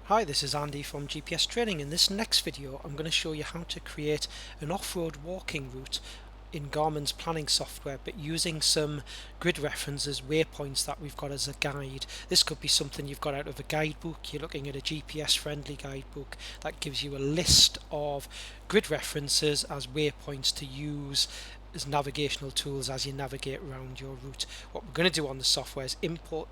Hi, this is Andy from GPS Training. In this next video I'm going to show you how to create an off-road walking route in Garmin's planning software, but using some grid references, waypoints that we've got as a guide. This could be something you've got out of a guidebook. You're looking at a GPS friendly guidebook that gives you a list of grid references as waypoints to use as navigational tools as you navigate around your route. What we're going to do on the software is input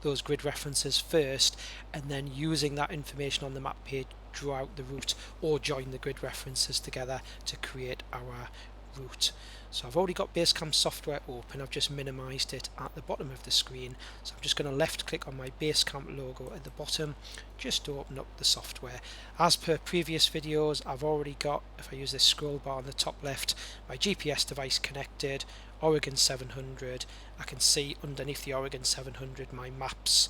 those grid references first, and then using that information on the map page draw out the route or join the grid references together to create our route. So I've already got Basecamp software open. I've just minimized it at the bottom of the screen, so I'm just going to left click on my Basecamp logo at the bottom just to open up the software. As per previous videos, I've already got, if I use this scroll bar on the top left, my GPS device connected, Oregon 700. I can see underneath the Oregon 700 my maps.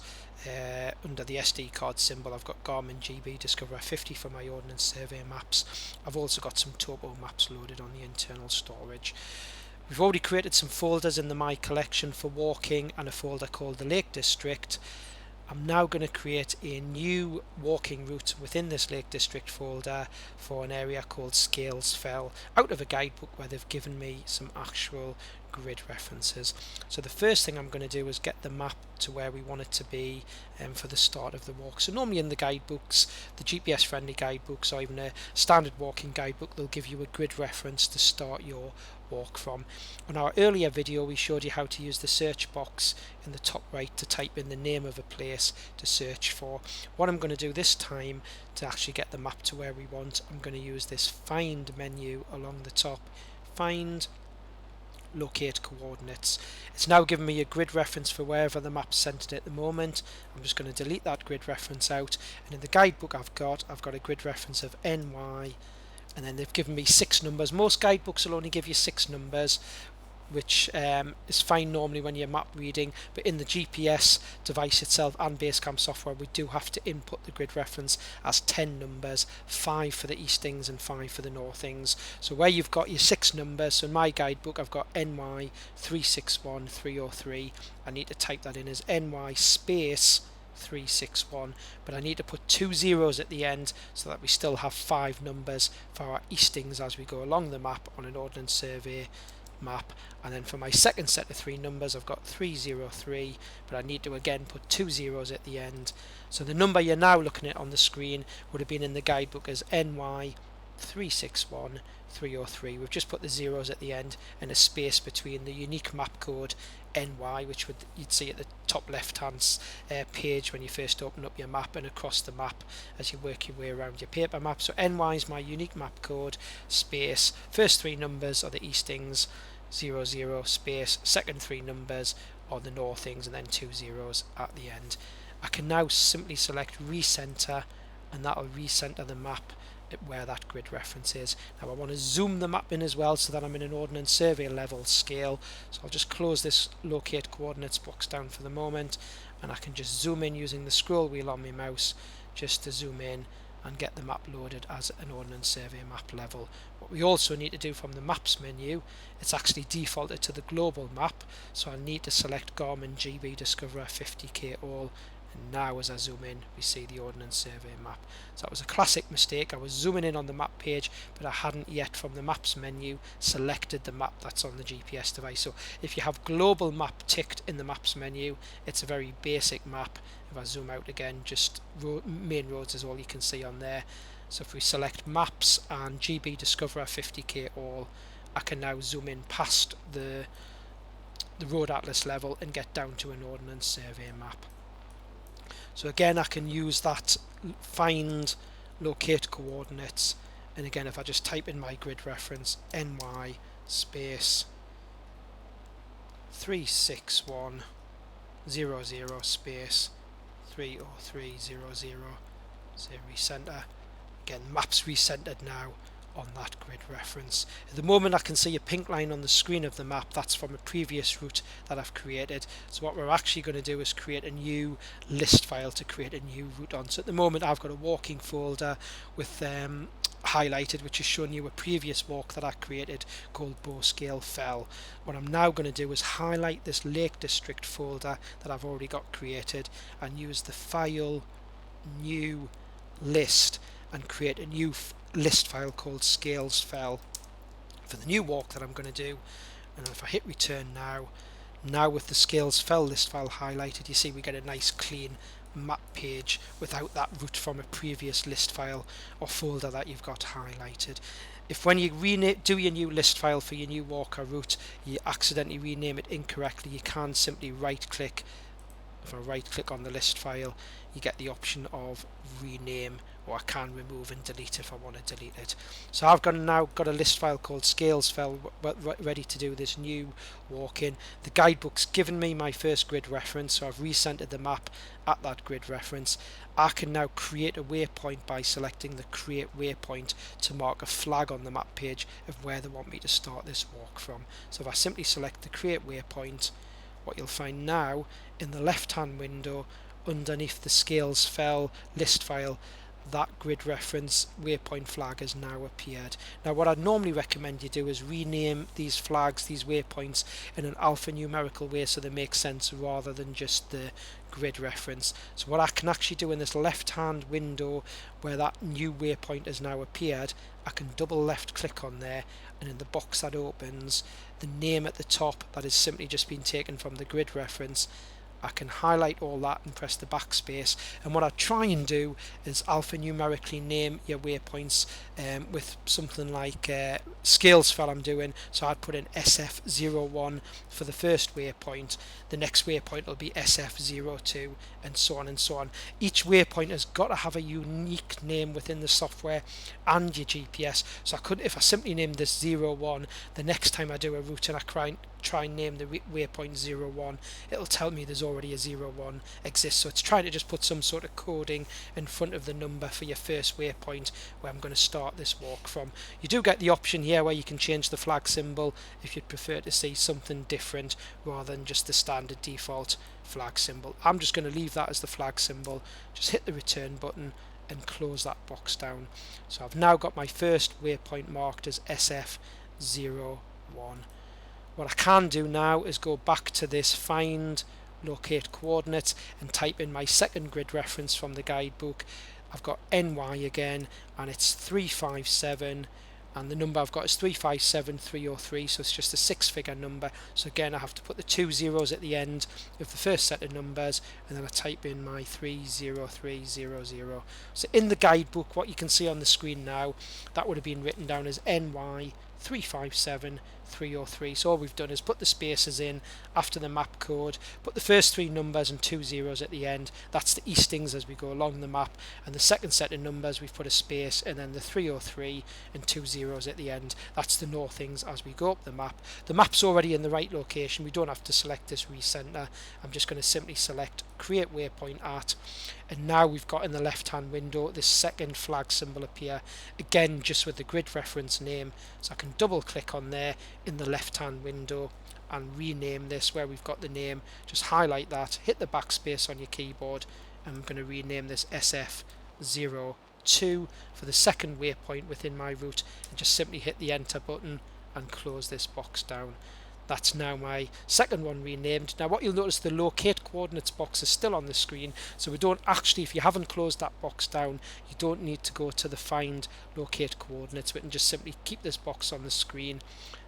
Under the SD card symbol I've got Garmin GB Discoverer 50 for my Ordnance Survey maps. I've also got some topo maps loaded on the internal storage. We've already created some folders in the My Collection for walking and a folder called the Lake District. I'm now going to create a new walking route within this Lake District folder for an area called Scales Fell, out of a guidebook where they've given me some actual grid references. So the first thing I'm going to do is get the map to where we want it to be for the start of the walk. So normally in the guidebooks, the GPS friendly guidebooks or even a standard walking guidebook, they'll give you a grid reference to start your walk from. On our earlier video we showed you how to use the search box in the top right to type in the name of a place to search for. What I'm going to do this time to actually get the map to where we want, I'm going to use this find menu along the top, find, locate coordinates. It's now given me a grid reference for wherever the map's centered at the moment. I'm just going to delete that grid reference out, and in the guidebook I've got a grid reference of NY, and then they've given me 6 numbers. Most guidebooks will only give you 6 numbers, which is fine normally when you're map reading, but in the GPS device itself and Basecamp software we do have to input the grid reference as 10 numbers, 5 for the eastings and 5 for the northings. So where you've got your 6 numbers, so in my guidebook I've got NY 361303, I need to type that in as NY space 361, but I need to put 2 zeros at the end so that we still have 5 numbers for our eastings as we go along the map on an Ordnance Survey map. And then for my second set of 3 numbers I've got 303, but I need to again put 2 zeros at the end. So the number you're now looking at on the screen would have been in the guidebook as NY 361303. We've just put the zeros at the end and a space between the unique map code NY, which you'd see at the top left hand page when you first open up your map, and across the map as you work your way around your paper map. So NY is my unique map code, space, first 3 numbers are the eastings, 00 space, second 3 numbers are the northings, and then 2 zeros at the end. I can now simply select recenter, and that will recenter the map at where that grid reference is. Now I want to zoom the map in as well so that I'm in an Ordnance Survey level scale, so I'll just close this locate coordinates box down for the moment, and I can just zoom in using the scroll wheel on my mouse just to zoom in and get the map loaded as an Ordnance Survey map level. What we also need to do from the maps menu, it's actually defaulted to the global map, so I need to select Garmin GB Discoverer 50K all, and now as I zoom in we see the Ordnance Survey map. So that was a classic mistake. I was zooming in on the map page, but I hadn't yet from the maps menu selected the map that's on the GPS device. So if you have global map ticked in the maps menu, it's a very basic map. If I zoom out again, just main roads is all you can see on there. So if we select maps and GB Discoverer 50K all, I can now zoom in past the road atlas level and get down to an Ordnance Survey map. So again I can use that find locate coordinates, and again if I just type in my grid reference NY space 36100 space 30300, say recenter. Again, maps recentered now on that grid reference. At the moment I can see a pink line on the screen of the map. That's from a previous route that I've created. So what we're actually going to do is create a new list file to create a new route on. So at the moment I've got a walking folder with highlighted, which is showing you a previous walk that I created called Scales Fell. What I'm now going to do is highlight this Lake District folder that I've already got created and use the file new list and create a new list file called scales fell for the new walk that I'm going to do. And if I hit return now with the scales fell list file highlighted, you see we get a nice clean map page without that route from a previous list file or folder that you've got highlighted. If when you do your new list file for your new walk or route, you accidentally rename it incorrectly, you can simply right click. If I right click on the list file, you get the option of rename, or I can remove and delete if I want to delete it. So I've now got a list file called scales fell ready to do this new walk in. The guidebook's given me my first grid reference, so I've recentered the map at that grid reference. I can now create a waypoint by selecting the create waypoint to mark a flag on the map page of where they want me to start this walk from. So if I simply select the create waypoint, what you'll find now in the left hand window underneath the scales fell list file, that grid reference waypoint flag has now appeared. Now what I'd normally recommend you do is rename these flags, these waypoints, in an alphanumerical way so they make sense rather than just the grid reference. So what I can actually do in this left hand window where that new waypoint has now appeared, I can double left click on there, and in the box that opens, the name at the top that has simply just been taken from the grid reference, I can highlight all that and press the backspace, and what I try and do is alphanumerically name your waypoints with something like scales fell I'm doing, so I'd put in SF01 for the first waypoint, the next waypoint will be SF02, and so on and so on. Each waypoint has got to have a unique name within the software and your GPS, so I could, if I simply name this 01, the next time I do a route and I try and name the waypoint 01, it'll tell me there's already a 01 exists. So it's trying to just put some sort of coding in front of the number for your first waypoint where I'm going to start this walk from. You do get the option here where you can change the flag symbol if you'd prefer to see something different rather than just the standard default flag symbol. I'm just going to leave that as the flag symbol. Just hit the return button and close that box down. So I've now got my first waypoint marked as SF01. What I can do now is go back to this find locate coordinates and type in my second grid reference from the guidebook. I've got NY again and it's 357, and the number I've got is 357303, so it's just a 6-figure number. So again I have to put the 2 zeros at the end of the first set of numbers, and then I type in my 30300. So in the guidebook, what you can see on the screen now, that would have been written down as NY 357303. So all we've done is put the spaces in after the map code, put the first 3 numbers and 2 zeros at the end. That's the eastings as we go along the map, and the second set of numbers we've put a space, and then the 303 and 2 zeros at the end. That's the northings as we go up the map. The map's already in the right location, we don't have to select this recenter. I'm just going to simply select create waypoint at, and now we've got in the left hand window this second flag symbol appear, again just with the grid reference name. So I can double click on there in the left hand window and rename this where we've got the name. Just highlight that, hit the backspace on your keyboard, and I'm going to rename this SF02 for the second waypoint within my route, and just simply hit the enter button and close this box down. That's now my second one renamed. Now what you'll notice, the locate coordinates box is still on the screen, so we don't actually, if you haven't closed that box down, you don't need to go to the find locate coordinates. We can just simply keep this box on the screen,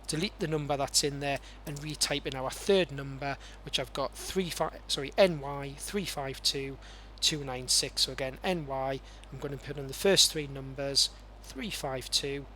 delete the number that's in there, and retype in our third number, which I've got NY 352296. So again, NY, I'm going to put in the first 3 numbers, 352,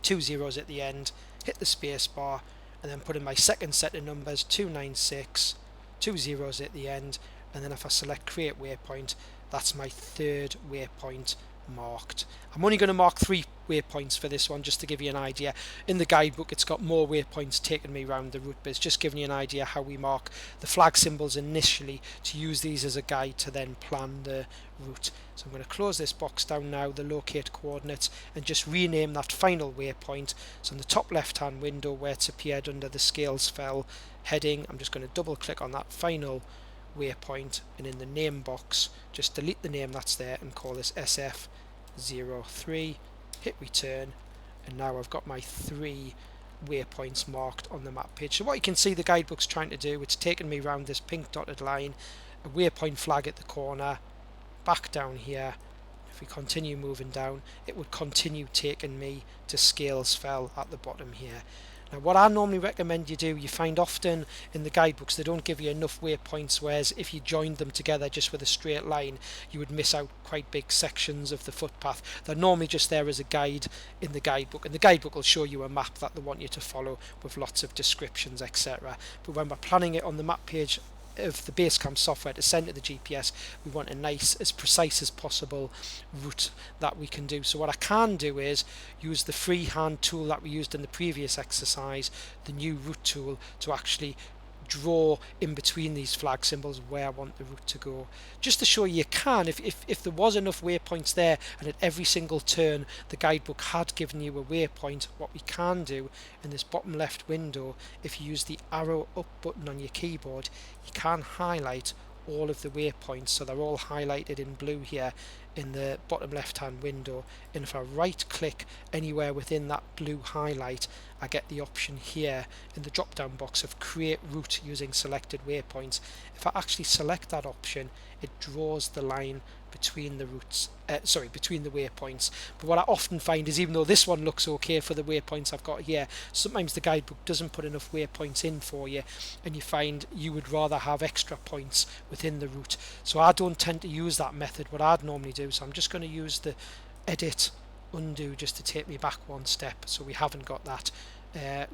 2 zeros at the end, hit the space bar, and then put in my second set of numbers, 296, 2 zeros at the end, and then if I select create waypoint, that's my third waypoint marked. I'm only going to mark 3 waypoints for this one just to give you an idea. In the guidebook it's got more waypoints taking me around the route, but it's just giving you an idea how we mark the flag symbols initially to use these as a guide to then plan the route. So I'm going to close this box down now, the locate coordinates, and just rename that final waypoint. So in the top left hand window where it's appeared under the scales fell heading, I'm just going to double click on that final waypoint, and in the name box just delete the name that's there and call this SF03, hit return, and now I've got my 3 waypoints marked on the map page. So what you can see the guidebook's trying to do, it's taking me around this pink dotted line, a waypoint flag at the corner, back down here. If we continue moving down, it would continue taking me to Scales Fell at the bottom here. Now what I normally recommend you do, you find often in the guidebooks they don't give you enough waypoints, whereas if you joined them together just with a straight line, you would miss out quite big sections of the footpath. They're normally just there as a guide in the guidebook, and the guidebook will show you a map that they want you to follow with lots of descriptions, etc. But when we're planning it on the map page of the Basecamp software to send to the GPS, we want a nice, as precise as possible route that we can do. So what I can do is use the freehand tool that we used in the previous exercise, the new route tool, to actually draw in between these flag symbols where I want the route to go, just to show you can, if there was enough waypoints there and at every single turn the guidebook had given you a waypoint, what we can do in this bottom left window, if you use the arrow up button on your keyboard, you can highlight all of the waypoints, so they're all highlighted in blue here in the bottom left hand window, and if I right click anywhere within that blue highlight, I get the option here in the drop down box of create route using selected waypoints. If I actually select that option, it draws the line between the routes, between the waypoints. But what I often find is, even though this one looks okay for the waypoints I've got here, sometimes the guidebook doesn't put enough waypoints in for you, and you find you would rather have extra points within the route. So I don't tend to use that method. What I'd normally do, so I'm just going to use the edit undo just to take me back one step, so we haven't got that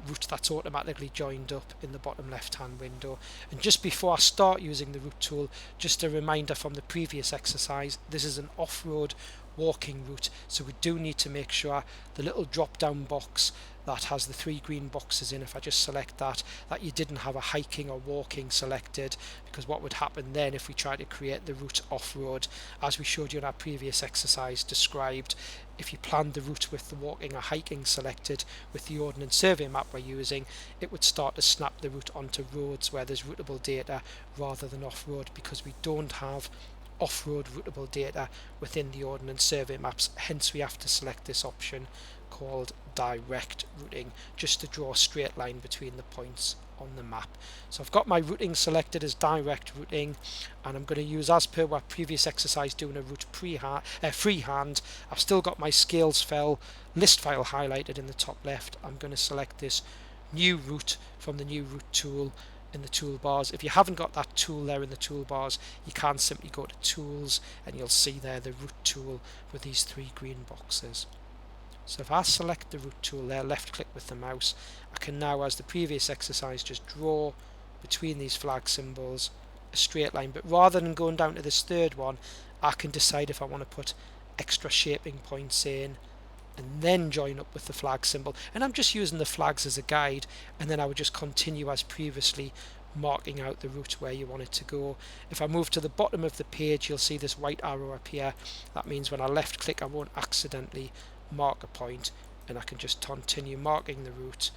route that's automatically joined up in the bottom left hand window. And just before I start using the route tool, just a reminder from the previous exercise, this is an off-road walking route, so we do need to make sure the little drop down box that has the 3 green boxes in, if I just select that, that you didn't have a hiking or walking selected, because what would happen then if we try to create the route off-road, as we showed you in our previous exercise described, if you planned the route with the walking or hiking selected with the Ordnance Survey map we're using, it would start to snap the route onto roads where there's routable data rather than off-road, because we don't have off-road routable data within the Ordnance Survey maps. Hence we have to select this option called direct routing, just to draw a straight line between the points on the map. So I've got my routing selected as direct routing, and I'm going to use, as per our previous exercise, doing a route freehand. I've still got my Scales Fell list file highlighted in the top left. I'm going to select this new route from the new route tool in the toolbars. If you haven't got that tool there in the toolbars, you can simply go to tools and you'll see there the route tool with these 3 green boxes. So if I select the route tool there, left click with the mouse, I can now, as the previous exercise, just draw between these flag symbols a straight line. But rather than going down to this third one, I can decide if I want to put extra shaping points in and then join up with the flag symbol. And I'm just using the flags as a guide, and then I would just continue as previously, marking out the route where you want it to go. If I move to the bottom of the page, you'll see this white arrow appear. That means when I left click, I won't accidentally mark a point, and I can just continue marking the route.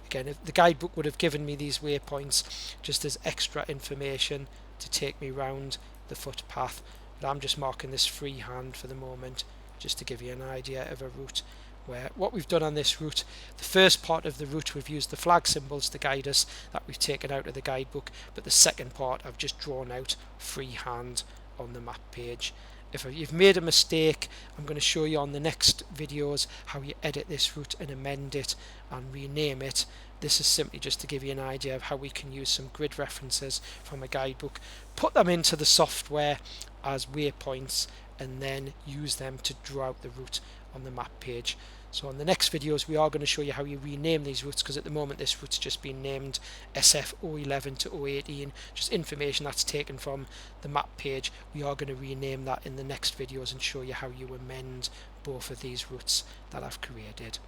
Again, if the guidebook would have given me these waypoints just as extra information to take me round the footpath, but I'm just marking this freehand for the moment, just to give you an idea of a route. Where what we've done on this route, the first part of the route we've used the flag symbols to guide us that we've taken out of the guidebook, but the second part I've just drawn out freehand on the map page. If you've made a mistake, I'm going to show you on the next videos how you edit this route and amend it and rename it. This is simply just to give you an idea of how we can use some grid references from a guidebook, put them into the software as waypoints, and then use them to draw out the route on the map page. So on the next videos we are going to show you how you rename these routes, because at the moment this route's just been named SF011 to 018, just information that's taken from the map page. We are going to rename that in the next videos and show you how you amend both of these routes that I've created.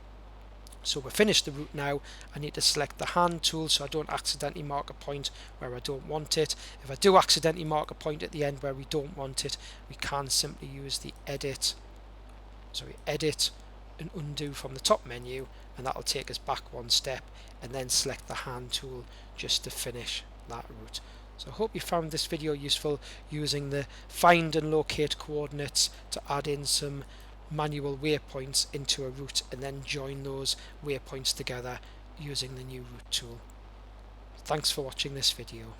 So we're finished the route now. I need to select the hand tool so I don't accidentally mark a point where I don't want it. If I do accidentally mark a point at the end where we don't want it, we can simply use the edit and undo from the top menu, and that'll take us back one step, and then select the hand tool just to finish that route. So I hope you found this video useful, using the find and locate coordinates to add in some manual waypoints into a route and then join those waypoints together using the new route tool. Thanks for watching this video.